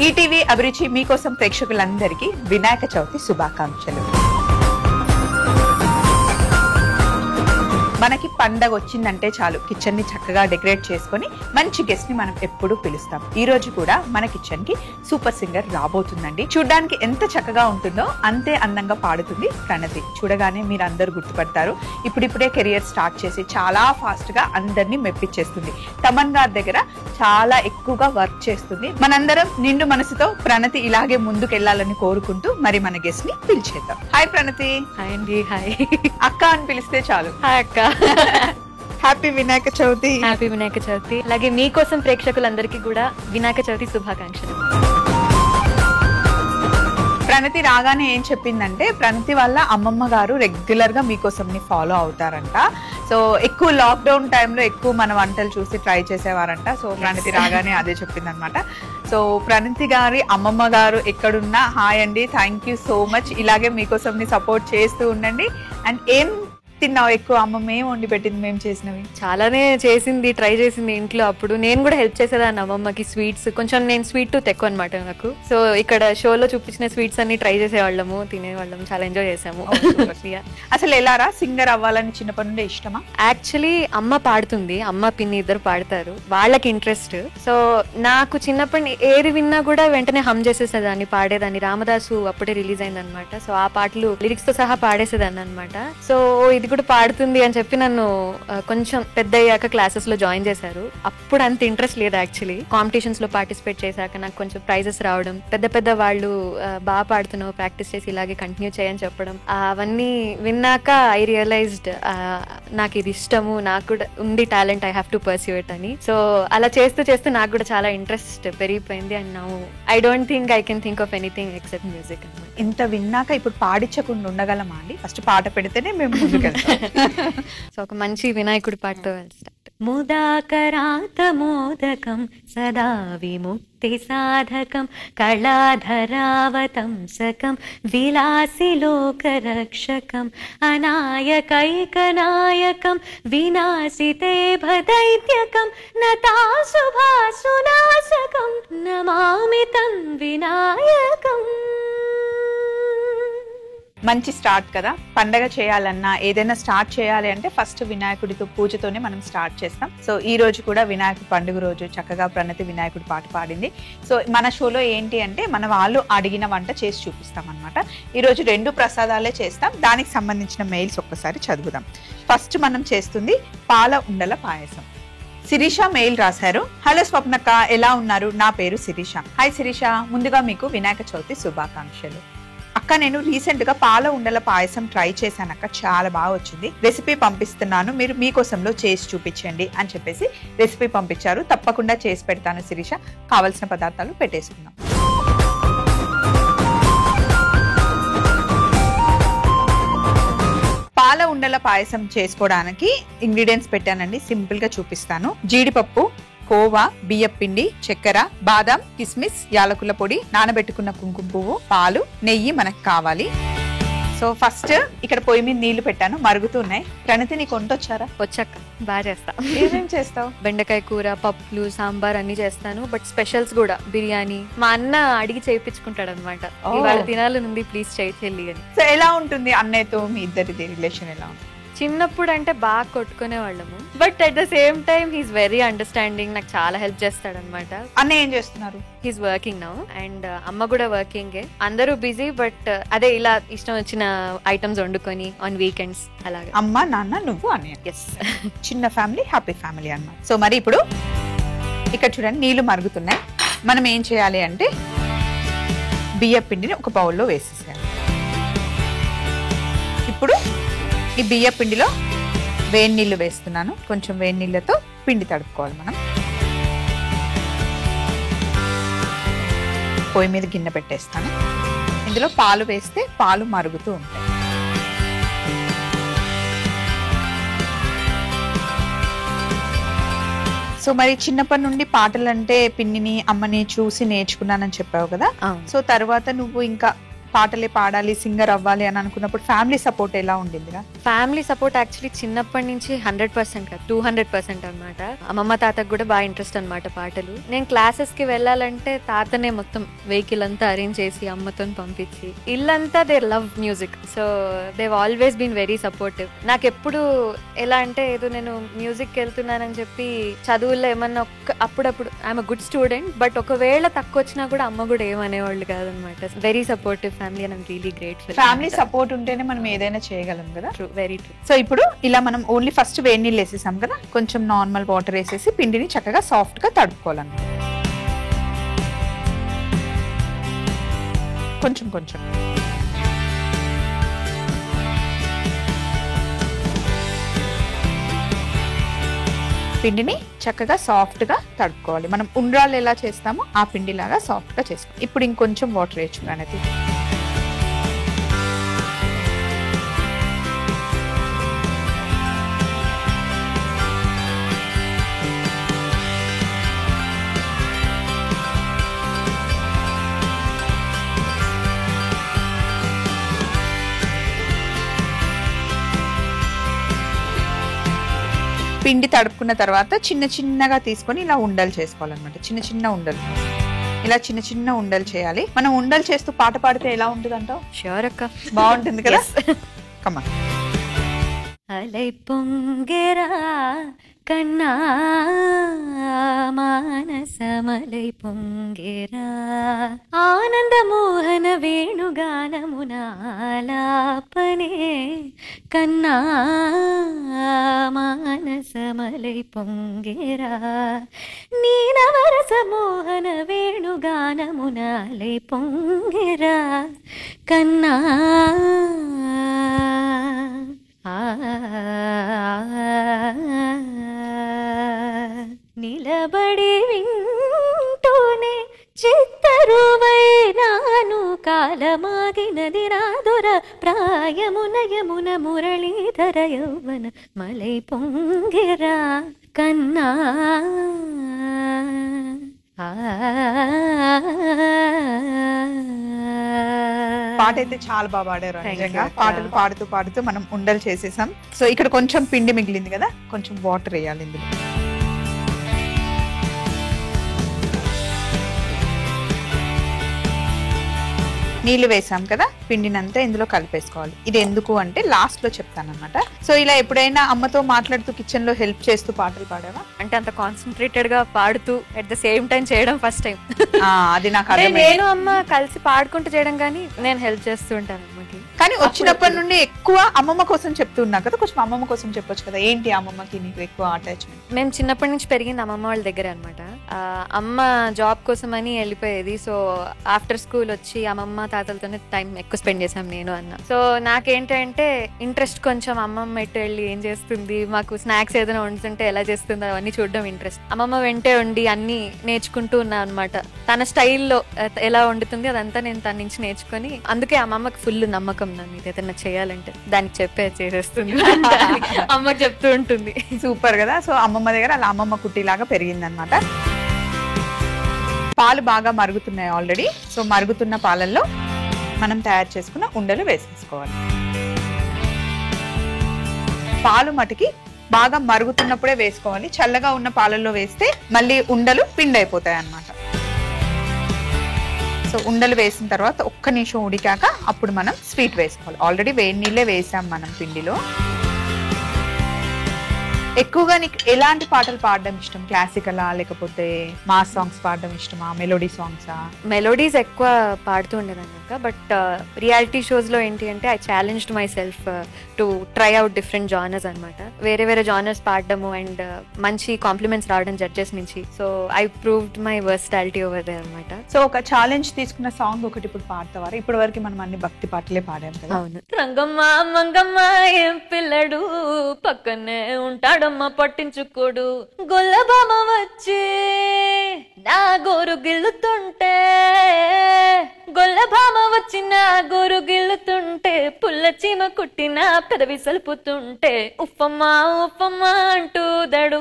ETV అభిరుచి మీకోసం ప్రేక్షకులందరికీ వినాయక చవితి శుభాకాంక్షలు. మనకి పండగ వచ్చిందంటే చాలు కిచెన్ ని చక్కగా డెకరేట్ చేసుకొని మంచి గెస్ట్ ని మనం ఎప్పుడూ పిలుస్తాం. ఈ రోజు కూడా మన కిచెన్ కి సూపర్ సింగర్ రాబోతుందండి. చూడడానికి ఎంత చక్కగా ఉంటుందో అంతే అందంగా పాడుతుంది ప్రణతి. చూడగానే మీరు అందరూ గుర్తుపడతారు. ఇప్పుడిప్పుడే కెరియర్ స్టార్ట్ చేసి చాలా ఫాస్ట్ గా అందరినీ మెప్పించేస్తుంది. తమన్ గారి దగ్గర చాలా ఎక్కువగా వర్క్ చేస్తుంది. మనందరం నిండు మనసుతో ప్రణతి ఇలాగే ముందుకెళ్లాలని కోరుకుంటూ మరి మన గెస్ట్ ని పిలిచేద్దాం. హాయ్ ప్రణతి. హాయ్ అండి. హాయ్ అక్క అని పిలిస్తే చాలు. హాయ్ అక్క. హ్యాపీ వినాయక చవితి. హ్యాపీ వినాయక చవితి. అలాగే మీకోసం ప్రేక్షకులందరికీ కూడా వినాయక చవితి శుభాకాంక్షలు. ప్రణతి రాగానే ఏం చెప్పిందంటే ప్రణతి వాళ్ళ అమ్మమ్మ గారు రెగ్యులర్ గా మీకోసం ఫాలో అవుతారంట. సో ఎక్కువ లాక్డౌన్ టైంలో ఎక్కువ మన వంటలు చూసి ట్రై చేసేవారంట. సో ప్రణతి రాగానే అదే చెప్పింది అనమాట. సో ప్రణతి గారి అమ్మమ్మ గారు ఎక్కడున్నా హాయ్ అండి, థ్యాంక్ యూ సో మచ్. ఇలాగే మీకోసం సపోర్ట్ చేస్తూ ఉండండి. అండ్ ఏం తిన్నావు ఎక్కువ? అమ్మమ్మ ఏం వండి పెట్టింది మేము చేసినవి? చాలానే చేసింది, ట్రై చేసింది ఇంట్లో. అప్పుడు నేను కూడా హెల్ప్ చేసేదాన్ని అమ్మమ్మకి. స్వీట్స్ కొంచెం నేను స్వీట్ టూత్ ఎక్కువ అనమాట నాకు. సో ఇక్కడ షోలో చూపించిన స్వీట్స్ అన్ని ట్రై చేసేవాళ్ళము, తినేవాళ్ళం, చాలా ఎంజాయ్ చేసాము. అసలు ఎలారా సింగర్ అవ్వాలని చిన్నప్పటి నుండి ఇష్టమా? యాక్చువల్లీ అమ్మ పాడుతుంది, అమ్మ పిన్ని ఇద్దరు పాడతారు, వాళ్ళకి ఇంట్రెస్ట్. సో నాకు చిన్నప్పటి ఏది విన్నా కూడా వెంటనే హమ్ చేసేసేదాన్ని, పాడేదాన్ని. రామదాసు అప్పుడే రిలీజ్ అయింది అనమాట. సో ఆ పాటలు లిరిక్స్ తో సహా పాడేసేదాన్ని అనమాట. సో ఇది కూడా పాడుతుంది అని చెప్పి నన్ను కొంచెం పెద్ద అయ్యాక క్లాసెస్ లో జాయిన్ చేశారు. అప్పుడు అంత ఇంట్రెస్ట్ లేదు యాక్చువల్లీ. కాంపిటీషన్స్ లో పార్టిసిపేట్ చేశాక నాకు కొంచెం ప్రైజెస్ రావడం, పెద్ద పెద్ద వాళ్ళు బాగా పాడుతున్నావు, ప్రాక్టీస్ చేసి ఇలాగే కంటిన్యూ చేయని చెప్పడం, అవన్నీ విన్నాక ఐ రియలైజ్డ్ నాకు ఇది ఇష్టము, నాకు కూడా ఉంది talent, I have to pursue it అని. సో అలా చేస్తూ చేస్తూ నాకు కూడా చాలా ఇంట్రెస్ట్ పెరిగిపోయింది. And now I don't think I can think of anything except music. ఇంత విన్నాక ఇప్పుడు పాడించకుండా ఉండగలమా అండి? ఫస్ట్ పాట పెడితేనే మేము ముందుకెళ్తాం. సో ఒక మంచి వినాయకుడి పాటతో స్టార్ట్. ముదాకరాత మోదకం సదా విముక్తి సాధకం కళాధరావతంసకం విలాసి లోకరక్షకం అనాయకైకనాయకం వినాశితే భదైత్యకం నతాశుభాసునాశకం నమామి తం వినాయకం. మంచి స్టార్ట్ కదా. పండగ చేయాలన్నా ఏదైనా స్టార్ట్ చేయాలి అంటే ఫస్ట్ వినాయకుడితో పూజతోనే మనం స్టార్ట్ చేస్తాం. సో ఈ రోజు కూడా వినాయకుడి పండుగ రోజు చక్కగా ప్రణతి వినాయకుడి పాట పాడింది. సో మన షోలో ఏంటి అంటే మన వాళ్ళు అడిగిన వంట చేసి చూపిస్తాం అనమాట. ఈ రోజు 2 ప్రసాదాలే చేస్తాం. దానికి సంబంధించిన మెయిల్స్ ఒక్కసారి చదువుదాం. ఫస్ట్ మనం చేస్తుంది పాల ఉండల పాయసం. శిరీష మెయిల్ రాశారు. హలో స్వప్నక్క, ఎలా ఉన్నారు? నా పేరు శిరీష. హాయ్ శిరీష, ముందుగా మీకు వినాయక చవితి శుభాకాంక్షలు. అక్క, నేను రీసెంట్ గా పాల ఉండల పాయసం ట్రై చేశానక్క, చాలా బాగా వచ్చింది. రెసిపీ పంపిస్తున్నాను, మీరు మీకోసంలో చేసి చూపించండి అని చెప్పేసి రెసిపీ పంపించారు. తప్పకుండా చేసి పెడతాను శిరీష. కావలసిన పదార్థాలు పెట్టేసుకుందాం. పాల ఉండల పాయసం చేసుకోవడానికి ఇంగ్రీడియంట్స్ పెట్టానండి, సింపుల్ గా చూపిస్తాను. జీడిపప్పు, కోవా, బియ్యపిండి, చక్కెర, బాదం, కిస్మిస్, యాలకుల పొడి, నానబెట్టుకున్న కుంకుమ పువ్వు, పాలు, నెయ్యి మనకు కావాలి. సో ఫస్ట్ ఇక్కడ పొయ్యి మీద నీళ్లు పెట్టాను, మరుగుతున్నాయి. ప్రణతి, నీకు వంటొచ్చారా? వచ్చాక బాగా చేస్తా. ఏమేం చేస్తావు? బెండకాయ కూర, పప్పులు, సాంబార్ అన్ని చేస్తాను. బట్ స్పెషల్స్ కూడా, బిర్యానీ మా అన్న అడిగి చేయించుకుంటాడు అనమాట. ఇవాళ తినాలనుంది, ప్లీజ్ చెల్లి అని. సో ఎలా ఉంటుంది అన్నయ్యతో మీ ఇద్దరిది రిలేషన్? ఎలా ఉంటుంది? చిన్నప్పుడు అంటే బాగా కొట్టుకునే వాళ్ళము, but at the same time he's very understanding. నాకు చాలా హెల్ప్ చేస్తాడు అనమాట. అన్నయ్య ఏం చేస్తున్నారు? హీస్ వర్కింగ్ నౌ అండ్ అమ్మ కూడా వర్కింగ్. అందరూ బిజీ, బట్ అదే ఇలా ఇష్టం వచ్చిన ఐటమ్స్ వండుకొని ఆన్ వీకెండ్స్ అలాగా. అమ్మ, నాన్న, నువ్వు, అన్నయ్య. ఎస్, చిన్న ఫ్యామిలీ, హ్యాపీ ఫ్యామిలీ అన్నమాట. సో మరి ఇప్పుడు ఇక్కడ చూడండి, నీళ్లు మరుగుతున్నాయి. మనం ఏం చేయాలి అంటే బియ్య పిండిని ఒక బౌల్లో వేసేసేయాలి. ఇప్పుడు ఈ బియ్య పిండిలో వేడి నీళ్లు వేస్తున్నాను. కొంచెం వేడి నీళ్ళతో పిండి తడుపుకోవాలి మనం. పొయ్యి మీద గిన్నె పెట్టేస్తాను. ఇందులో పాలు వేస్తే పాలు మరుగుతూ ఉంటాయి. సో మరి చిన్నప్పటి నుండి పాటలు అంటే పిన్నిని, అమ్మని చూసి నేర్చుకున్నానని చెప్పావు కదా. సో తర్వాత నువ్వు ఇంకా పాటలే పాడాలి, సింగర్ అవ్వాలి అని అనుకున్నప్పుడు ఫ్యామిలీ సపోర్ట్ ఎలా ఉండిందిరా? ఫ్యామిలీ సపోర్ట్ యాక్చువల్లీ చిన్నప్పటి నుంచి 100% కాదు 200% అనమాట. అమ్మమ్మ తాతకు కూడా బాగా ఇంట్రెస్ట్ అనమాట పాటలు. నేను క్లాసెస్ కి వెళ్ళాలంటే తాతనే మొత్తం వెహికల్ అంతా అరేంజ్ చేసి అమ్మతో పంపించి, ఇల్లంతా they love music. So they always been very supportive. నాకు ఎప్పుడు ఎలా అంటే ఏదో నేను మ్యూజిక్ వెళ్తున్నానని చెప్పి చదువుల్లో ఏమన్నా అప్పుడప్పుడు ఐఎమ్ గుడ్ స్టూడెంట్, బట్ ఒకవేళ తక్కువ వచ్చినా కూడా అమ్మ కూడా ఏమనేవాళ్ళు కాదనమాట. Very supportive family and I'm really grateful. Family support ఉంటేనే మనం ఏదైనా చేయగలం కదా. True, very true. సో ఇప్పుడు ఇలా మనం ఓన్లీ ఫస్ట్ వేడి నీళ్ళు వేసేసాం కదా, కొంచెం నార్మల్ వాటర్ వేసేసి పిండిని చక్కగా సాఫ్ట్ గా తడుపుకోవాలన్నమాట. కొంచెం కొంచెం పిండిని చక్కగా సాఫ్ట్ గా తడుపుకోవాలి. మనం ఉండ్రాలు ఎలా చేస్తామో ఆ పిండి లాగా సాఫ్ట్ గా చేసుకోవాలి. ఇప్పుడు ఇంకొంచెం వాటర్ వేయచ్చు అనేది. పిండి తడుపుకున్న తర్వాత చిన్న చిన్నగా తీసుకొని ఇలా ఉండలు చేసుకోవాలన్నమాట. చిన్న చిన్న ఉండలు, ఇలా చిన్న చిన్న ఉండలు చేయాలి. మనం ఉండలు చేస్తూ పాట పాడితే ఎలా ఉంటుంది అంటావు? ష్యూర్ అక్క, బాగుంటుంది కదా. కమా. అలై పొంగెరా కన్నా మానసమలై పొంగెరా ఆనంద మోహన వేణుగానమునాలాపనే కన్నా మానసమలై పొంగెరా నీనవరస మోహన వేణుగానమునాలై పొంగెరా కన్నా నిలబడి వింటూనే చిత్తరువై నాను కాలమాగినది రాదుర ప్రాయమున యమున మురళీధర యౌవన మలై పొంగెరా కన్నా. పాట అయితే చాలా బాగా పాడారు నిజంగా. పాటలు పాడుతూ పాడుతూ మనం ఉండలు చేసేసాం. సో ఇక్కడ కొంచెం పిండి మిగిలింది కదా, కొంచెం వాటర్ వేయాలి ఇందులో. నీళ్లు వేసాం కదా, పిండినంతా ఇందులో కలిపేసుకోవాలి. ఇది ఎందుకు అంటే లాస్ట్ లో చెప్తానన్నమాట. సో ఇలా ఎప్పుడైనా అమ్మతో మాట్లాడుతూ కిచెన్ లో హెల్ప్ చేస్తూ పాటలు పాడావా? అంటే అంత కాన్సన్ట్రేటెడ్ గా పాడుతూ అట్ ద సేమ్ టైం చేయడం ఫస్ట్ టైం. అది నాకు అర్థమైంది. నేను అమ్మ కలిసి పాడుకుంటూ చేయడం కానీ నేను హెల్ప్ చేస్తూ ఉంటాను అమ్మకి. కానీ వచ్చినప్పటి నుండి ఎక్కువ అమ్మమ్మ కోసం చెప్తున్నా కదా, కొంచెం అమ్మమ్మ కోసం చెప్పొచ్చు కదా. ఏంటి అమ్మమ్మకి నీకు ఎక్కువ అటాచ్మెంట్? మేము చిన్నప్పటి నుంచి పెరిగింది అమ్మమ్మ వాళ్ళ దగ్గర అనమాట. అమ్మ జాబ్ కోసం అని వెళ్ళిపోయేది. సో ఆఫ్టర్ స్కూల్ వచ్చి అమ్మమ్మ తాతలతోనే టైం ఎక్కువ స్పెండ్ చేసాం నేను అన్న. సో నాకేంటంటే ఇంట్రెస్ట్ కొంచెం అమ్మమ్మ ఎటు వెళ్ళి ఏం చేస్తుంది, మాకు స్నాక్స్ ఏదైనా వండుతుంటే ఎలా చేస్తుందో అవన్నీ చూడడం ఇంట్రెస్ట్. అమ్మమ్మ వెంటే ఉండి అన్ని నేర్చుకుంటూ ఉన్నా అనమాట. తన స్టైల్లో ఎలా వండుతుంది అదంతా నేను తన నుంచి నేర్చుకొని, అందుకే అమ్మమ్మకి ఫుల్ నమ్మకం నా మీద. ఏదైనా చేయాలంటే దానికి చెప్పే చేసేస్తుంది, అమ్మకి చెప్తూ ఉంటుంది. సూపర్ కదా. సో అమ్మమ్మ దగ్గర అలా అమ్మమ్మ కుట్టిలాగా పెరిగింది అనమాట. పాలు బాగా మరుగుతున్నాయి ఆల్రెడీ. సో మరుగుతున్న పాలల్లో మనం తయారు చేసుకున్న ఉండలు వేసేసుకోవాలి. పాలు మటుకి బాగా మరుగుతున్నప్పుడే వేసుకోవాలి. చల్లగా ఉన్న పాలల్లో వేస్తే మళ్ళీ ఉండలు పిండి అయిపోతాయి అన్నమాట. సో ఉండలు వేసిన తర్వాత ఒక్క నిమిషం ఉడికాక అప్పుడు మనం స్వీట్ వేసుకోవాలి. ఆల్రెడీ వేడి నీళ్ళే వేసాం మనం పిండిలో. ఎక్కువగా నీకు ఎలాంటి పాటలు పాడడం ఇష్టం? క్లాసికలా లేకపోతే మాస్ సాంగ్స్ పాడడం ఇష్టమా, మెలోడీ సాంగ్సా? మెలోడీస్ ఎక్కువ పాడుతూ ఉండేదన్నమాట. బట్ రియాలిటీ షోస్ లో ఏంటి అంటే I challenged myself to try out different genres అనమాట. వేరే వేరే జానర్స్ పాడడము అండ్ మంచి కాంప్లిమెంట్స్ రావడం జడ్జెస్ నుంచి. So I proved my versatility over there అనమాట. సో ఒక ఛాలెంజ్ తీసుకున్న సాంగ్ ఒకటి ఇప్పుడు పాడతావారా? ఇప్పటి వరకు మనం అన్ని భక్తి పాటలే పాడాం కదా. అవును. రంగమ్మ మంగమ్మ ఏం పిల్లడు పక్కనే ఉంటాడమ్మ పట్టించుకోడు, గొల్లబామ వచ్చి నా గోరు గిల్లుతుంటే గొల్ల భామ వచ్చిన గోరు గిల్లుతుంటే పుల్ల చీమ కుట్టిన పెదవి సలుపుతుంటే ఉఫమ్మా ఉఫమ్మా అంటూ దడు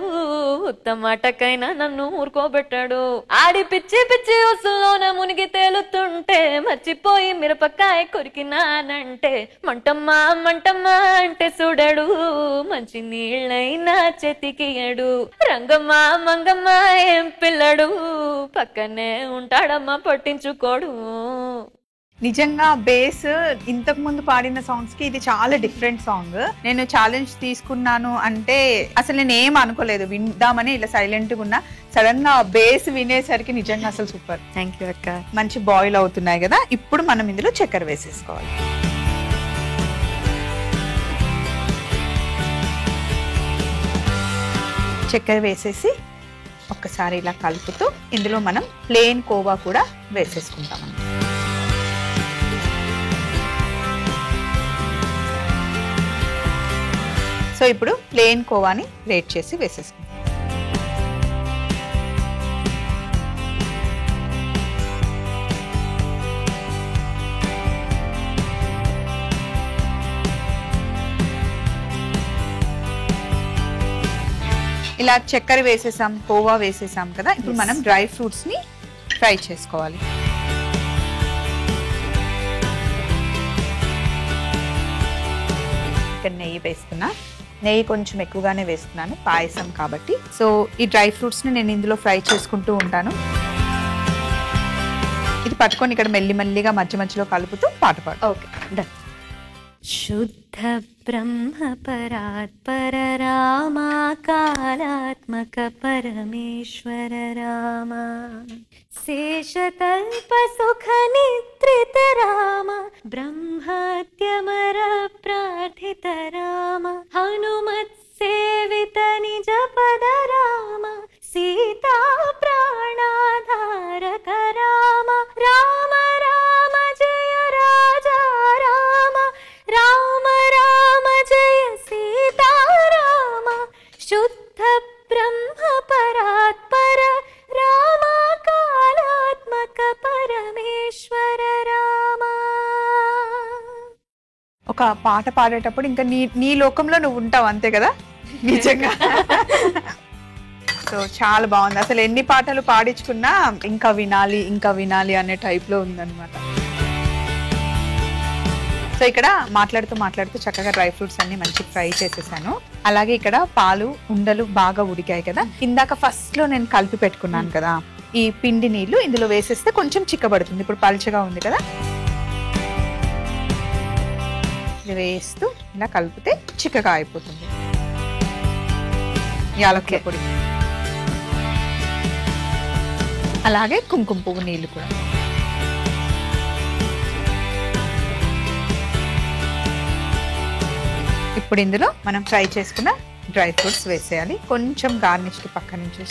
ఉత్తమాటకైనా నన్ను ఊరుకోబెట్టాడు. ఆడి పిచ్చి పిచ్చి ఉసుల్లోన మునిగి తేలుతుంటే మర్చిపోయి మిరపకాయ కొరికినానంటే మంటమ్మా మంటమ్మా అంటే చూడడు మంచి నీళ్ళైనా చెతికియడు. రంగమ్మా మంగమ్మ ఏం పిల్లడు పక్కనే ఉంటాడమ్మా పట్టించుకోడు. నిజంగా బేస్ ఇంతకు ముందు పాడిన సాంగ్స్ కి ఇది చాలా డిఫరెంట్ సాంగ్. నేను ఛాలెంజ్ తీసుకున్నాను అంటే అసలు నేను ఏం అనుకోలేదు, విందామని ఇలా సైలెంట్ గా ఉన్నా. సడన్ గా బేస్ వినేసరికి నిజంగా అసలు సూపర్. థ్యాంక్ యూ అక్క. మంచి బాయిల్ అవుతున్నాయి కదా. ఇప్పుడు మనం ఇందులో చక్కెర వేసేసుకోవాలి. చక్కెర వేసేసి ఒక్కసారి ఇలా కలుపుతూ ఇందులో మనం ప్లేన్ కోవా కూడా వేసేసుకుంటాం. సో ఇప్పుడు ప్లేన్ కోవాని గ్రేట్ చేసి వేసేసుకుంటాం. ఇలా చక్కెర వేసేసాం, కోవా వేసేసాం కదా. ఇప్పుడు మనం డ్రై ఫ్రూట్స్ ని ఫ్రై చేసుకోవాలి. ఇక్కడ నెయ్యి వేస్తున్నా. నెయ్యి కొంచెం ఎక్కువగానే వేస్తున్నాను పాయసం కాబట్టి. సో ఈ డ్రై ఫ్రూట్స్ ని నేను ఇందులో ఫ్రై చేసుకుంటూ ఉంటాను. ఇది పట్టుకొని ఇక్కడ మెల్లిమెల్లిగా మధ్య మధ్యలో కలుపుతూ పాట పాడు. Okay done. శుద్ధ బ్రహ్మ పరాత్పర రామ కాలాత్మక పరమేశ్వర రామ శేషతల్ప సుఖ నిద్రిత రామ బ్రహ్మత్యమర ప్రార్థిత రామ హనుమత్ సేవిత నిజ పద రామ సీతా ప్రాణాధారక రామ రామ రామ జయ రాజా రామ రామ రామ జయ సీతా రామ శుద్ధ బ్రహ్మ పరాత్పర రామ కాలాత్మక పరమేశ్వర రామ. ఒక పాట పాడేటప్పుడు ఇంకా నీ లోకంలో నువ్వు ఉంటావు అంతే కదా. నిజంగా సో చాలా బాగుంది. అసలు ఎన్ని పాటలు పాడించుకున్నా ఇంకా వినాలి ఇంకా వినాలి అనే టైప్ లో ఉందన్నమాట. సో ఇక్కడ మాట్లాడుతూ మాట్లాడుతూ చక్కగా డ్రై ఫ్రూట్స్ అన్ని మంచి ఫ్రై చేసేసాను. అలాగే ఇక్కడ పాలు ఉండలు బాగా ఉడికాయి కదా. ఇందాక ఫస్ట్ లో నేను కలిపి పెట్టుకున్నాను కదా, ఈ పిండి నీళ్లు ఇందులో వేసేస్తే కొంచెం చిక్కబడుతుంది. ఇప్పుడు పల్చగా ఉంది కదా, ఇది వేస్తూ ఇలా కలిపితే చిక్కగా అయిపోతుంది. యాలకుల పొడి, అలాగే కుంకుమ పువ్వు నీళ్లు కూడా. ఇప్పుడు ఇందులో మనం ఫ్రై చేసుకున్న డ్రై ఫ్రూట్స్ వేసేయాలి. కొంచెం గార్నిష్ కి పక్క నుంచి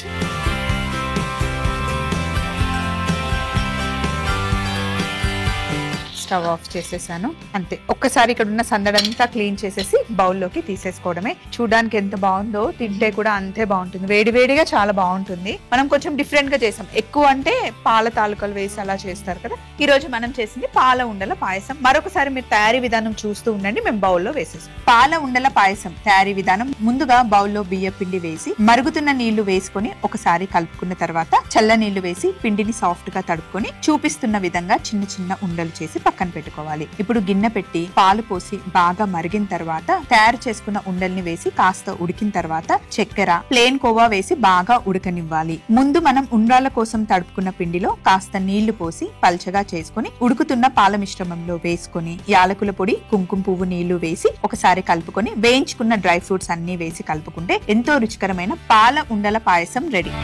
స్టవ్ ఆఫ్ చేసేసాను. అంతే, ఒక్కసారి ఇక్కడ ఉన్న సందడంతా క్లీన్ చేసేసి బౌల్లోకి తీసేసుకోవడమే. చూడడానికి ఎంత బాగుందో, తింటే కూడా అంతే బాగుంటుంది. వేడి వేడిగా చాలా బాగుంటుంది. మనం కొంచెం డిఫరెంట్ గా చేసాం. ఎక్కువ అంటే పాల తాలూకాలు వేసి అలా చేస్తారు కదా. ఈ రోజు మనం చేసింది పాల ఉండల పాయసం. మరొకసారి మీరు తయారీ విధానం చూస్తూ ఉండండి. మేము బౌల్లో వేసేసాం. పాల ఉండల పాయసం తయారీ విధానం: ముందుగా బౌల్లో బియ్య పిండి వేసి మరుగుతున్న నీళ్లు వేసుకొని ఒకసారి కలుపుకున్న తర్వాత చల్ల నీళ్లు వేసి పిండిని సాఫ్ట్ గా తడుపుకొని చూపిస్తున్న విధంగా చిన్న చిన్న ఉండలు చేసి పక్కన పెట్టుకోవాలి. ఇప్పుడు గిన్నె పెట్టి పాలు పోసి బాగా మరిగిన తర్వాత తయారు చేసుకున్న ఉండల్ని వేసి కాస్త ఉడికిన తర్వాత చక్కెర, ప్లేన్ కోవా వేసి బాగా ఉడకనివ్వాలి. ముందు మనం ఉండ్రాల కోసం తడుపుకున్న పిండిలో కాస్త నీళ్లు పోసి పల్చగా చేసుకుని ఉడుకుతున్న పాల మిశ్రమంలో వేసుకుని యాలకుల పొడి, కుంకుమ పువ్వు నీళ్లు వేసి ఒకసారి కలుపుకొని వేయించుకున్న డ్రై ఫ్రూట్స్ అన్ని వేసి కలుపుకుంటే ఎంతో రుచికరమైన పాల ఉండల పాయసం రెడీ.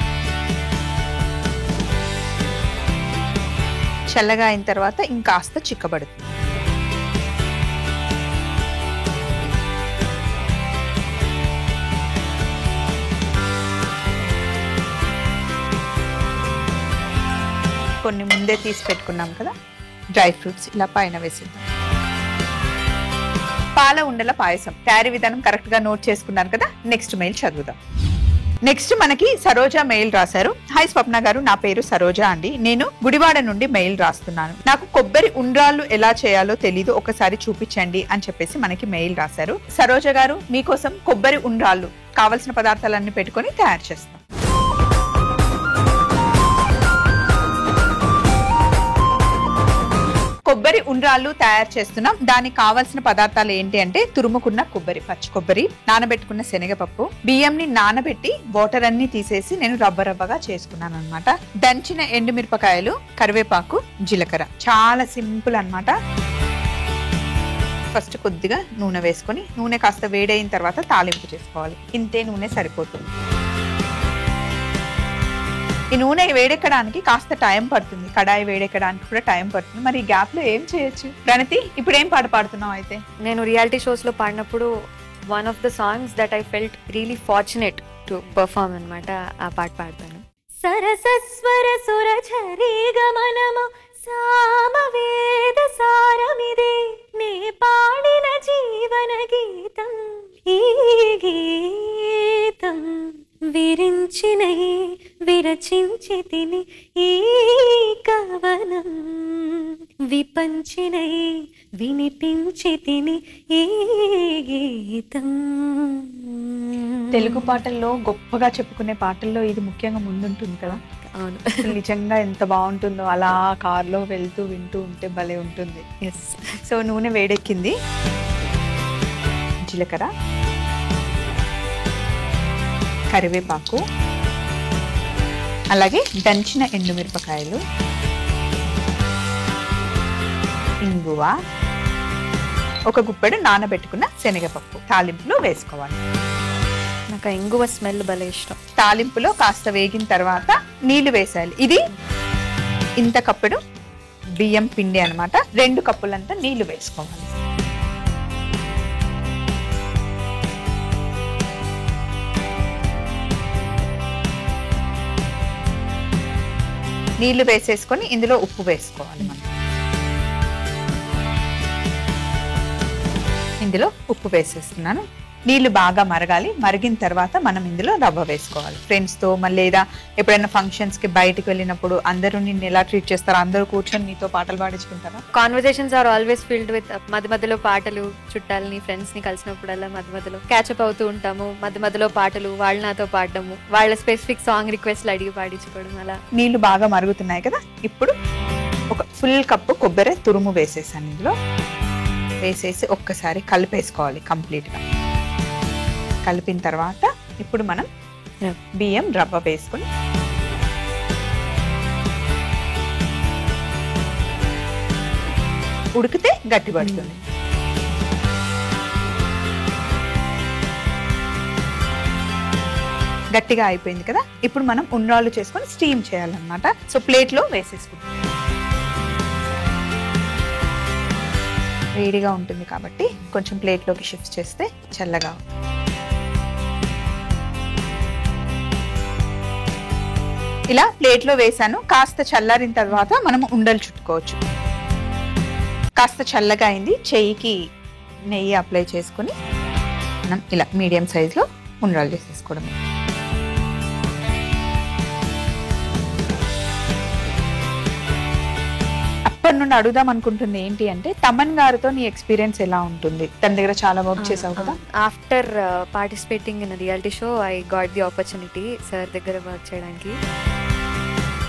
చల్లగా అయిన తర్వాత ఇంకాస్త చిక్కబడుతుంది. కొన్ని ముందే తీసి పెట్టుకున్నాం కదా డ్రై ఫ్రూట్స్, ఇలా పైన వేసేద్దాం. పాల ఉండల పాయసం తయారీ విధానం కరెక్ట్ గా నోట్ చేసుకున్నాను కదా. నెక్స్ట్ మెయిల్ చదువుదాం. నెక్స్ట్ మనకి సరోజ మెయిల్ రాశారు. హాయ్ స్వప్న గారు, నా పేరు సరోజ అండి. నేను గుడివాడ నుండి మెయిల్ రాస్తున్నాను. నాకు కొబ్బరి ఉండ్రాళ్ళు ఎలా చేయాలో తెలీదు, ఒకసారి చూపించండి అని చెప్పేసి మనకి మెయిల్ రాశారు. సరోజ గారు, మీకోసం కొబ్బరి ఉండ్రాళ్ళు కావలసిన పదార్థాలన్నీ పెట్టుకొని తయారు చేస్తాం. కొబ్బరి ఉండ్రాళ్ళు తయారు చేస్తున్నాం. దానికి కావాల్సిన పదార్థాలు ఏంటి అంటే తురుముకున్న కొబ్బరి, పచ్చి కొబ్బరి, నానబెట్టుకున్న శనగపప్పు, బియ్యంని నానబెట్టి వాటర్ అన్ని తీసేసి నేను రవ్వగా చేసుకున్నాను అనమాట. దంచిన ఎండుమిరపకాయలు, కరివేపాకు, జీలకర్ర. చాలా సింపుల్ అన్నమాట. ఫస్ట్ కొద్దిగా నూనె వేసుకొని నూనె కాస్త వేడైన తర్వాత తాలింపు చేసుకోవాలి. ఇంతే నూనె సరిపోతుంది. ఈ నూనె వేడెక్కడానికి కాస్త టైం పడుతుంది, కడాయి వేడెక్కడానికి కూడా టైం పడుతుంది. మరి ఈ గ్యాప్ లో ఏం చేయొచ్చు? ప్రణతి, ఇప్పుడు ఏం పాట పాడుతున్నావు? అయితే నేను రియాలిటీ షోస్ లో పాడినప్పుడు one of the songs that I felt really fortunate to perform అన్నమాట. ఆ పాట పాడతాను. సరసస్వర సుర ఝరీ గమనము సామవేద సారమిదే, నే పాడిన జీవన గీతం ఈ గీతం, విరించినై విరచించి తిని ఈ కవనం, విపంచినై వినిపించి తిని ఈ గీతం. తెలుగు పాటల్లో గొప్పగా చెప్పుకునే పాటల్లో ఇది ముఖ్యంగా ముందుంటుంది కదా. అవును, నిజంగా ఎంత బాగుంటుందో, అలా కార్లో వెళ్తూ వింటూ ఉంటే భలే ఉంటుంది. ఎస్. సో నూనె వేడెక్కింది. జీలకర్ర, కరివేపాకు, అలాగే దంచిన ఎండుమిరపకాయలు, ఇంగువ, ఒక గుప్పెడు నానబెట్టుకున్న శనగపప్పు తాలింపులో వేసుకోవాలి. నాకు ఇంగువ స్మెల్ భలే ఇష్టం. తాలింపులో కాస్త వేగిన తర్వాత నీళ్లు వేసేయాలి. ఇది ఇంత కప్పుడు బియ్యం పిండి అన్నమాట. 2 కప్పులంతా నీళ్లు వేసుకోవాలి. నీళ్లు వేసేసుకొని ఇందులో ఉప్పు వేసుకోవాలి. మనం ఇందులో ఉప్పు వేసేస్తున్నాను. నీళ్లు బాగా మరగాలి. మరిగిన తర్వాత మనం ఇందులో రవ్వ వేసుకోవాలి. ఫ్రెండ్స్ తో లేదా ఎప్పుడైనా ఫంక్షన్స్ కి బయటకు వెళ్ళినప్పుడు అందరూ నిన్ను ఎలా ట్రీట్ చేస్తారో, అందరూ కూర్చొని నీతో పాటలు పాడించుకుంటారా? Conversations are always filled with మధ్య మధ్యలో పాటలు. చుట్టాలని ఫ్రెండ్స్ ని కలిసినప్పుడల్లా మధ్య మధ్యలో క్యాచప్ అవుతూ ఉంటాము. మధ్య మధ్యలో పాటలు, వాళ్ళు నాతో పాడడము, వాళ్ళ స్పెసిఫిక్ సాంగ్ రిక్వెస్ట్లు అడిగి పాడించుకోవడం. అలా నీళ్లు బాగా మరుగుతున్నాయి కదా. ఇప్పుడు ఒక ఫుల్ కప్పు కొబ్బరి తురుము వేసేసాను. ఇందులో వేసేసి ఒక్కసారి కలిపేసుకోవాలి కంప్లీట్ గా. కలిపిన తర్వాత ఇప్పుడు మనం బియ్యం రవ్వ వేసుకుని ఉడికితే గట్టి పడుతుంది. గట్టిగా అయిపోయింది కదా. ఇప్పుడు మనం ఉండ్రాళ్ళు చేసుకొని స్టీమ్ చేయాలన్నమాట. సో ప్లేట్ లో వేసేసుకుంటాం. వేడిగా ఉంటుంది కాబట్టి కొంచెం ప్లేట్లోకి షిఫ్ట్ చేస్తే చల్లగా ఉంటుంది. ఇలా ప్లేట్లో వేసాను. కాస్త చల్లారిన తర్వాత మనం ఉండలు చుట్టుకోవచ్చు. కాస్త చల్లగా అయింది. చెయ్యికి నెయ్యి అప్లై చేసుకుని మనం ఇలా మీడియం సైజులో ఉండలు చేసేసుకోవడం. అప్పటి నుండి అడుగుదాం అనుకుంటుంది ఏంటి అంటే, తమన్ గారితో నీ ఎక్స్పీరియన్స్ ఎలా ఉంటుంది? తన దగ్గర చాలా వర్క్ చేసావు కదా. After participating in reality show I got the opportunity sir దగ్గర వర్క్ చేయడానికి.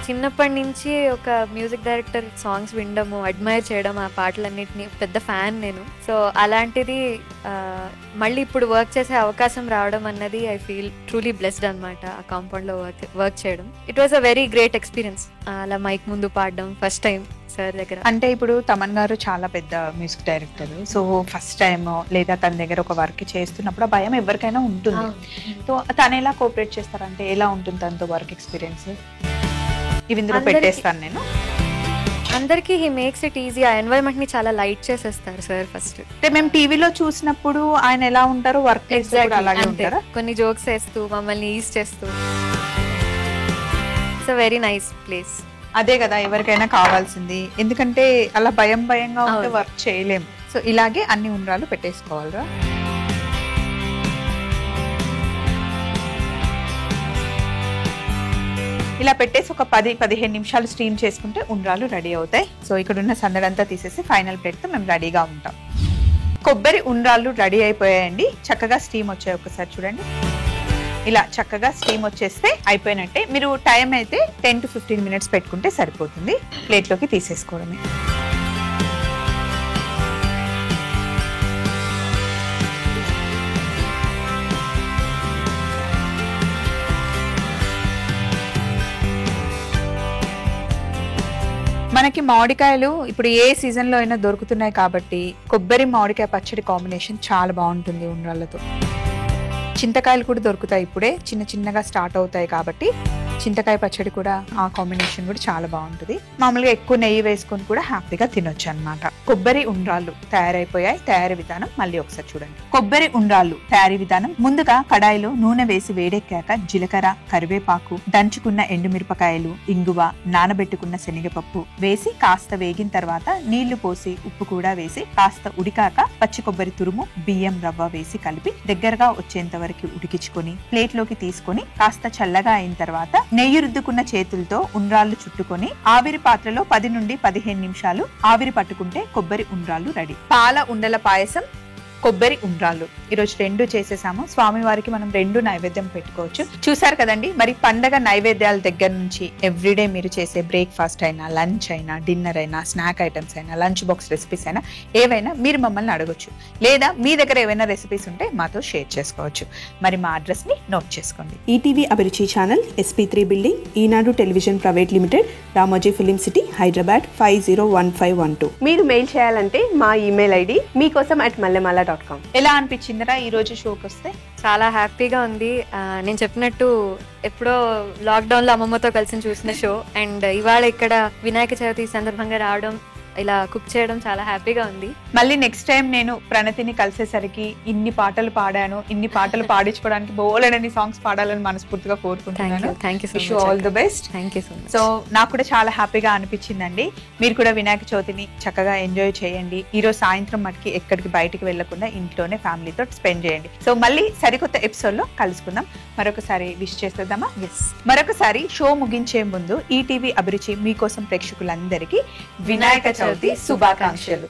చిన్నప్పటి నుంచి ఒక మ్యూజిక్ డైరెక్టర్ సాంగ్స్ వినడము, అడ్మైర్ చేయడం, ఆ పాటలన్నిటిని పెద్ద ఫ్యాన్ నేను. సో అలాంటిది మళ్ళీ ఇప్పుడు వర్క్ చేసే అవకాశం రావడం అన్నది ఐ ఫీల్ ట్రూలీ బ్లెస్డ్ అనమాట. ఆ కాంపౌండ్ లో వర్క్ చేయడం it was a very great experience. అలా మైక్ ముందు పాడడం ఫస్ట్ టైం సార్ దగ్గర. అంటే ఇప్పుడు తమన్ గారు చాలా పెద్ద music director. So first time లేదా తన దగ్గర ఒక వర్క్ చేస్తున్నప్పుడు భయం ఎవరికైనా ఉంటుంది. సో తను ఎలా కోఆపరేట్ చేస్తారంటే ఎలా ఉంటుంది తనతో వర్క్ ఎక్స్పీరియన్స్? ఇవి ఇందులో పెట్టేస్తాను నేను. అందరికి హీ మేక్స్ ఇట్ ఈజీ. ఆ ఎన్వైరన్మెంట్ ని చాలా లైట్ చేసేస్తారు సార్ ఫస్ట్. అంటే మేము టీవీలో చూసినప్పుడు ఆయన ఎలా ఉంటారో వర్క్ అలాగే ఉంటారా? కొన్ని జోక్స్ వేస్తూ మమ్మల్ని ఈజ్ చేస్తూ. It's a very nice place. అదే కదా ఎవరికైనా కావాల్సింది. ఎందుకంటే అలా భయంగా ఉంటే వర్క్ చేయలేము. సో ఇలాగే అన్ని ఉండ్రాలు పెట్టేసుకోవాలరా. ఇలా పెట్టేసి ఒక 10-15 నిమిషాలు స్టీమ్ చేసుకుంటే ఉండ్రాలు రెడీ అవుతాయి. సో ఇక్కడ ఉన్న సందడంతా తీసేసి ఫైనల్ ప్లేట్ తో మేము రెడీగా ఉంటాం. కొబ్బరి ఉండ్రాళ్ళు రెడీ అయిపోయాయండి. చక్కగా స్టీమ్ వచ్చాయి, ఒకసారి చూడండి. ఇలా చక్కగా స్టీమ్ వచ్చేస్తే అయిపోయినట్టే. మీరు టైం అయితే 10 to 15 minutes పెట్టుకుంటే సరిపోతుంది. ప్లేట్లోకి తీసేసుకోవడమే. మనకి మామిడికాయలు ఇప్పుడు ఏ సీజన్ లో అయినా దొరుకుతున్నాయి కాబట్టి కొబ్బరి మామిడికాయ పచ్చడి కాంబినేషన్ చాలా బాగుంటుంది ఉండ్రాళ్ళతో. చింతకాయలు కూడా దొరుకుతాయి, ఇప్పుడే చిన్న చిన్నగా స్టార్ట్ అవుతాయి కాబట్టి చింతకాయ పచ్చడి కూడా ఆ కాంబినేషన్ కూడా చాలా బాగుంటుంది. మామూలుగా ఎక్కువ నెయ్యి వేసుకొని కూడా హ్యాపీగా తినొచ్చు అన్నమాట. కొబ్బరి ఉండ్రాళ్ళు తయారైపోయాయి. తయారీ విధానం మళ్ళీ ఒకసారి చూడండి. కొబ్బరి ఉండ్రాళ్ళు తయారీ విధానం: ముందుగా కడాయిలో నూనె వేసి వేడెక్కాక జీలకర్ర, కరివేపాకు, దంచుకున్న ఎండుమిరపకాయలు, ఇంగువ, నానబెట్టుకున్న శనగపప్పు వేసి కాస్త వేగిన తర్వాత నీళ్లు పోసి ఉప్పు కూడా వేసి కాస్త ఉడికాక పచ్చి కొబ్బరి తురుము, బియ్యం రవ్వ వేసి కలిపి దగ్గరగా వచ్చేంత వరకు ఉడికించుకొని ప్లేట్లోకి తీసుకొని కాస్త చల్లగా అయిన తర్వాత నెయ్యి రుద్దుకున్న చేతులతో ఉండ్రాళ్ళు చుట్టుకొని ఆవిరి పాత్రలో 10 నుండి 15 నిమిషాలు ఆవిరి పట్టుకుంటే కొబ్బరి ఉండ్రాళ్ళు రెడీ. పాల ఉండల పాయసం, కొబ్బరి ఉండ్రాళ్ళు ఈరోజు 2 చేసేసాము. స్వామివారికి మనం 2 నైవేద్యం పెట్టుకోవచ్చు. చూసారు కదండి. మరి పండగ నైవేద్యాల దగ్గర నుంచి ఎవ్రీడే మీరు చేసే బ్రేక్ఫాస్ట్ అయినా, లంచ్ అయినా, డిన్నర్ అయినా, స్నాక్ ఐటమ్స్ అయినా, లంచ్ బాక్స్ రెసిపీస్ అయినా ఏవైనా మీరు మమ్మల్ని అడగొచ్చు. లేదా మీ దగ్గర ఏవైనా రెసిపీస్ ఉంటే మాతో షేర్ చేసుకోవచ్చు. మరి మా అడ్రస్ ని నోట్ చేసుకోండి. ETV Abhiruchi channel, SP3 building, Eenadu television private limited, Ramoji film city, Hyderabad 501512. మీరు మెయిల్ చేయాలంటే మా ఈమెయిల్ ఐడి మీకోసం@mallemala.com. ఎలా అనిపించిందిరా ఈ రోజు షోకి వస్తే? చాలా హ్యాపీగా ఉంది. నేను చెప్పినట్టు ఎప్పుడో లాక్డౌన్ లో అమ్మమ్మతో కలిసి చూసిన షో, అండ్ ఇవాళ ఇక్కడ వినాయక చవితి సందర్భంగా రావడం, ఇలా కుక్ చేయడం చాలా హ్యాపీగా ఉంది. మళ్ళీ నెక్స్ట్ టైం నేను ప్రణతిని కలిసేసరికి ఇన్ని పాటలు పాడాను, ఇన్ని పాటలు పాడించుకోవడానికి బోలెడన్ని సాంగ్స్ పాడాలని మనస్ఫూర్తిగా కోరుకుంటున్నాను. Thank you so wish you all the best. Thank you so much. So నాకు కూడా చాలా హ్యాపీగా అనిపించిందండి. మీరు కూడా వినాయక చవితిని చక్కగా ఎంజాయ్ చేయండి. ఈ రోజు సాయంత్రం మటుకి ఎక్కడికి బయటికి వెళ్లకుండా ఇంట్లోనే ఫ్యామిలీతో స్పెండ్ చేయండి. సో మళ్ళీ సరికొత్త ఎపిసోడ్ లో కలుసుకుందాం. మరొకసారి విష్ చేసేద్దామా? మరొకసారి షో ముగించే ముందు ఈటీవీ అభిరుచి మీకోసం ప్రేక్షకులందరికీ వినాయక చవితి శుభాకాంక్షలు.